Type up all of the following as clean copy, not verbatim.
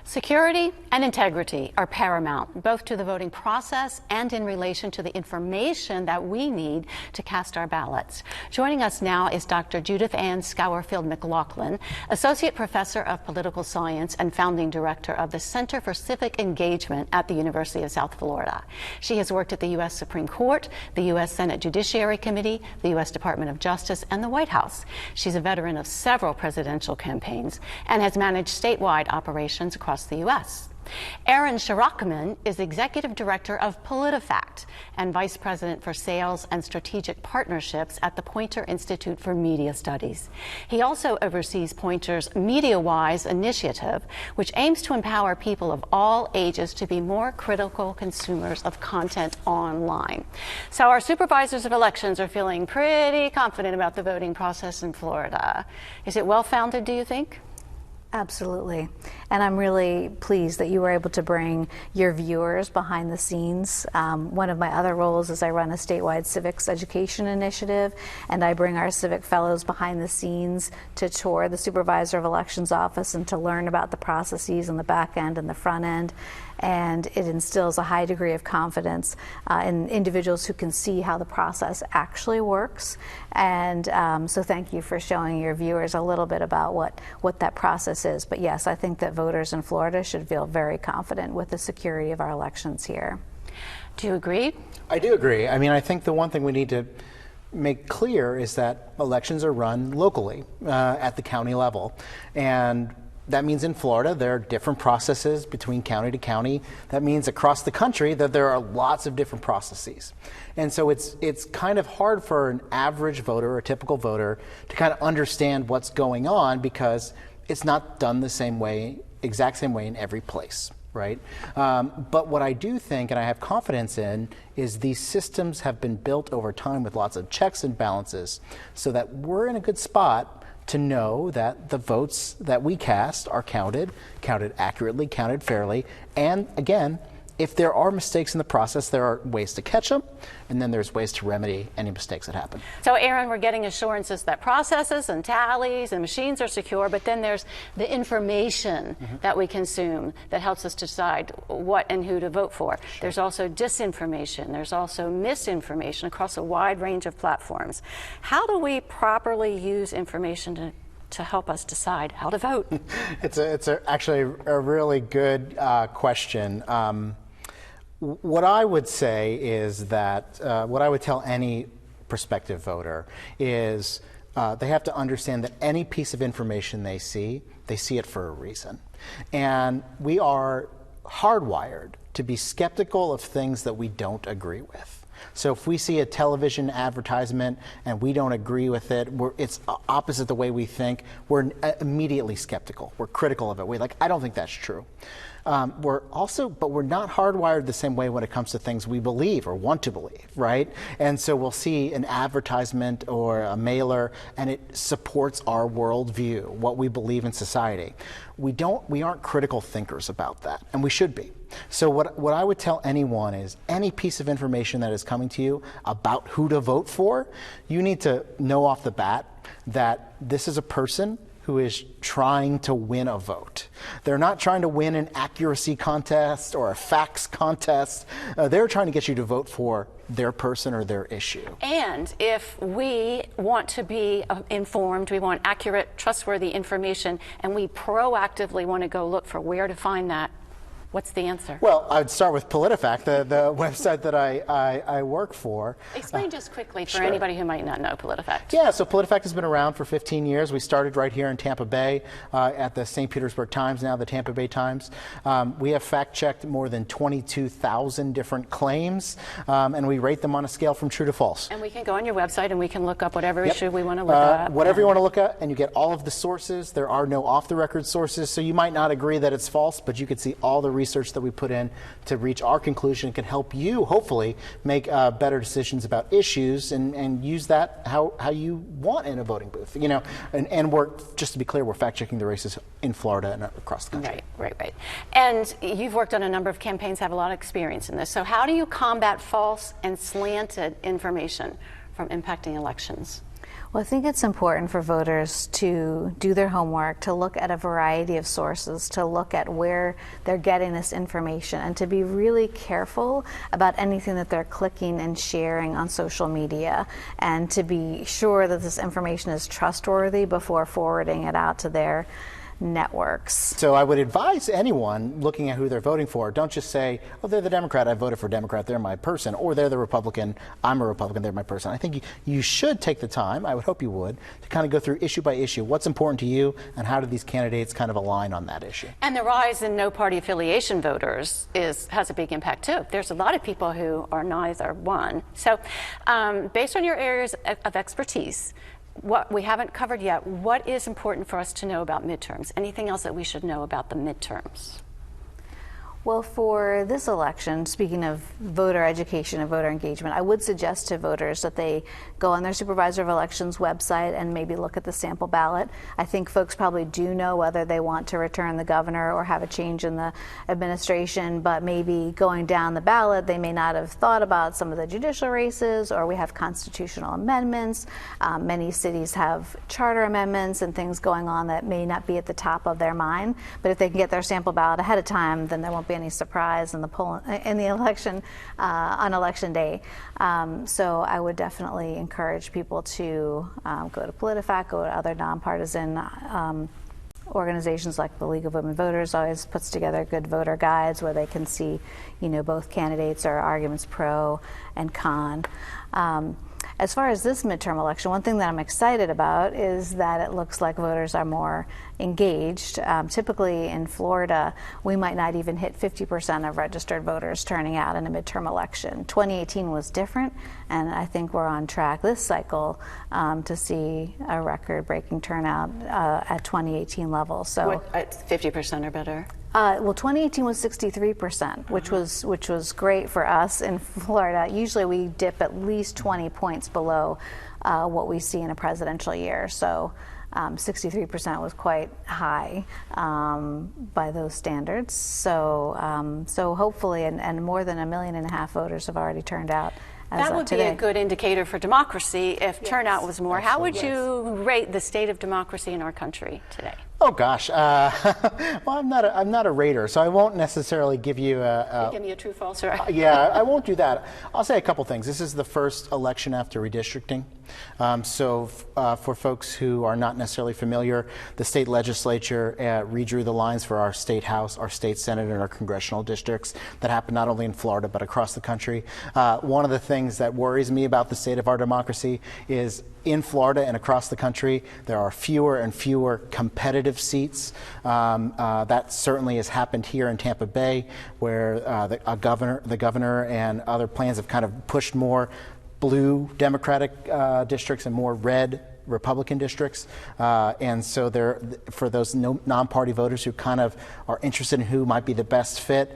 Security and integrity are paramount, both to the voting process and in relation to the information that we need to cast our ballots. Joining us now is Dr. Judith Ann Scourfield McLaughlin, Associate Professor of Political Science and Founding Director of the Center for Civic Engagement at the University of South Florida. She has worked at the U.S. Supreme Court, the U.S. Senate Judiciary Committee, the U.S. Department of Justice, and the White House. She's a veteran of several presidential campaigns and has managed statewide operations across the U.S. Aaron Shirachman is Executive Director of Politifact and Vice President for Sales and Strategic Partnerships at the Poynter Institute for Media Studies. He also oversees Poynter's MediaWise initiative, which aims to empower people of all ages to be more critical consumers of content online. So our supervisors of elections are feeling pretty confident about the voting process in Florida. Is it well-founded, do you think? Absolutely. And I'm really pleased that you were able to bring your viewers behind the scenes. One of my other roles is I run a statewide civics education initiative, and I bring our civic fellows behind the scenes to tour the Supervisor of Elections office and to learn about the processes on the back end and the front end. And it instills a high degree of confidence in individuals who can see how the process actually works. And so thank you for showing your viewers a little bit about what that process is. But yes, I think that voters in Florida should feel very confident with the security of our elections here. Do you agree? I do agree. I mean, I think the one thing we need to make clear is that elections are run locally at the county level. And that means in Florida, there are different processes between county to county. That means across the country that there are lots of different processes. And so it's kind of hard for an average voter or a typical voter to kind of understand what's going on because it's not done the same way, exact same way in every place, right? But what I do think, and I have confidence in, is these systems have been built over time with lots of checks and balances so that we're in a good spot to know that the votes that we cast are counted accurately, counted fairly, and again, if there are mistakes in the process, there are ways to catch them, and then there's ways to remedy any mistakes that happen. So, Aaron, we're getting assurances that processes and tallies and machines are secure, but then there's the information that we consume that helps us decide what and who to vote for. Sure. There's also disinformation. There's also misinformation across a wide range of platforms. How do we properly use information to help us decide how to vote? It's actually a really good question. What I would say is that what I would tell any prospective voter is they have to understand that any piece of information they see it for a reason. And we are hardwired to be skeptical of things that we don't agree with. So if we see a television advertisement and we don't agree with it, it's opposite the way we think, we're immediately skeptical. We're critical of it. We're like, I don't think that's true. But we're not hardwired the same way when it comes to things we believe or want to believe, right? And so we'll see an advertisement or a mailer and it supports our worldview, what we believe in society. We aren't critical thinkers about that, and we should be. So what I would tell anyone is any piece of information that is coming to you about who to vote for, you need to know off the bat that this is a person who is trying to win a vote. They're not trying to win an accuracy contest or a facts contest. They're trying to get you to vote for their person or their issue. And if we want to be informed, we want accurate, trustworthy information, and we proactively want to go look for where to find that, what's the answer? Well, I'd start with PolitiFact, the website that I work for. Explain just quickly for Sure. anybody who might not know PolitiFact. Yeah, so PolitiFact has been around for 15 years. We started right here in Tampa Bay at the St. Petersburg Times, now the Tampa Bay Times. We have fact-checked more than 22,000 different claims, and we rate them on a scale from true to false. And we can go on your website and we can look up whatever issue we want to look at. Whatever you want to look at, and you get all of the sources. There are no off-the-record sources, so you might not agree that it's false, but you could see all the research that we put in to reach our conclusion. It can help you, hopefully, make better decisions about issues and use that how you want in a voting booth. You know, and we're, just to be clear, we're fact-checking the races in Florida and across the country. Right. And you've worked on a number of campaigns, have a lot of experience in this. So how do you combat false and slanted information from impacting elections? Well, I think it's important for voters to do their homework, to look at a variety of sources, to look at where they're getting this information, and to be really careful about anything that they're clicking and sharing on social media, and to be sure that this information is trustworthy before forwarding it out to their networks. So I would advise anyone looking at who they're voting for, don't just say, oh, they're the Democrat, I voted for Democrat, they're my person, or they're the Republican, I'm a Republican, they're my person. I think you should take the time, I would hope you would, to kind of go through issue by issue. What's important to you, and how do these candidates kind of align on that issue? And the rise in no party affiliation voters has a big impact too. There's a lot of people who are neither one. So based on your areas of expertise, what we haven't covered yet, what is important for us to know about midterms? Anything else that we should know about the midterms? Well, for this election, speaking of voter education and voter engagement, I would suggest to voters that they go on their Supervisor of Elections website and maybe look at the sample ballot. I think folks probably do know whether they want to return the governor or have a change in the administration, but maybe going down the ballot, they may not have thought about some of the judicial races, or we have constitutional amendments. Many cities have charter amendments and things going on that may not be at the top of their mind, but if they can get their sample ballot ahead of time, then there won't be any surprise in the election on election day. So I would definitely encourage people to go to Politifact, go to other nonpartisan organizations like the League of Women Voters always puts together good voter guides where they can see, both candidates or arguments pro and con. As far as this midterm election, one thing that I'm excited about is that it looks like voters are more engaged. Typically in Florida, we might not even hit 50% of registered voters turning out in a midterm election. 2018 was different, and I think we're on track this cycle to see a record-breaking turnout at 2018 levels. So, 50% or better? Well, 2018 was 63%, which was great for us in Florida. Usually we dip at least 20 points below what we see in a presidential year. So 63% was quite high by those standards. So hopefully, and more than 1.5 million voters have already turned out. That would be a good indicator for democracy if turnout was more. How would you rate the state of democracy in our country today? Oh gosh, well, I'm not a rater, so I won't necessarily give you give me a true false, right? Yeah, I won't do that. I'll say a couple things. This is the first election after redistricting. So for folks who are not necessarily familiar, the state legislature redrew the lines for our state house, our state senate, and our congressional districts. That happened not only in Florida but across the country. One of the things that worries me about the state of our democracy is in Florida and across the country, there are fewer and fewer competitive seats. That certainly has happened here in Tampa Bay, where the governor and other plans have kind of pushed more blue Democratic districts and more red Republican districts. And so for those non-party voters who kind of are interested in who might be the best fit,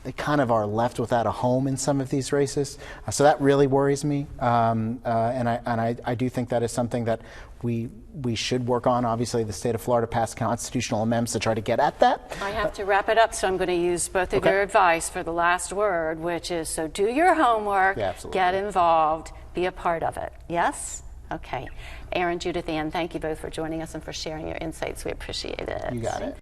they kind of are left without a home in some of these races. So that really worries me. And I do think that is something that we should work on. Obviously, the state of Florida passed constitutional amendments to try to get at that. I have to wrap it up, so I'm going to use both of your advice for the last word, which is, so do your homework, get involved, be a part of it. Yes? Okay. Aaron, Judith Ann, thank you both for joining us and for sharing your insights. We appreciate it. You got it.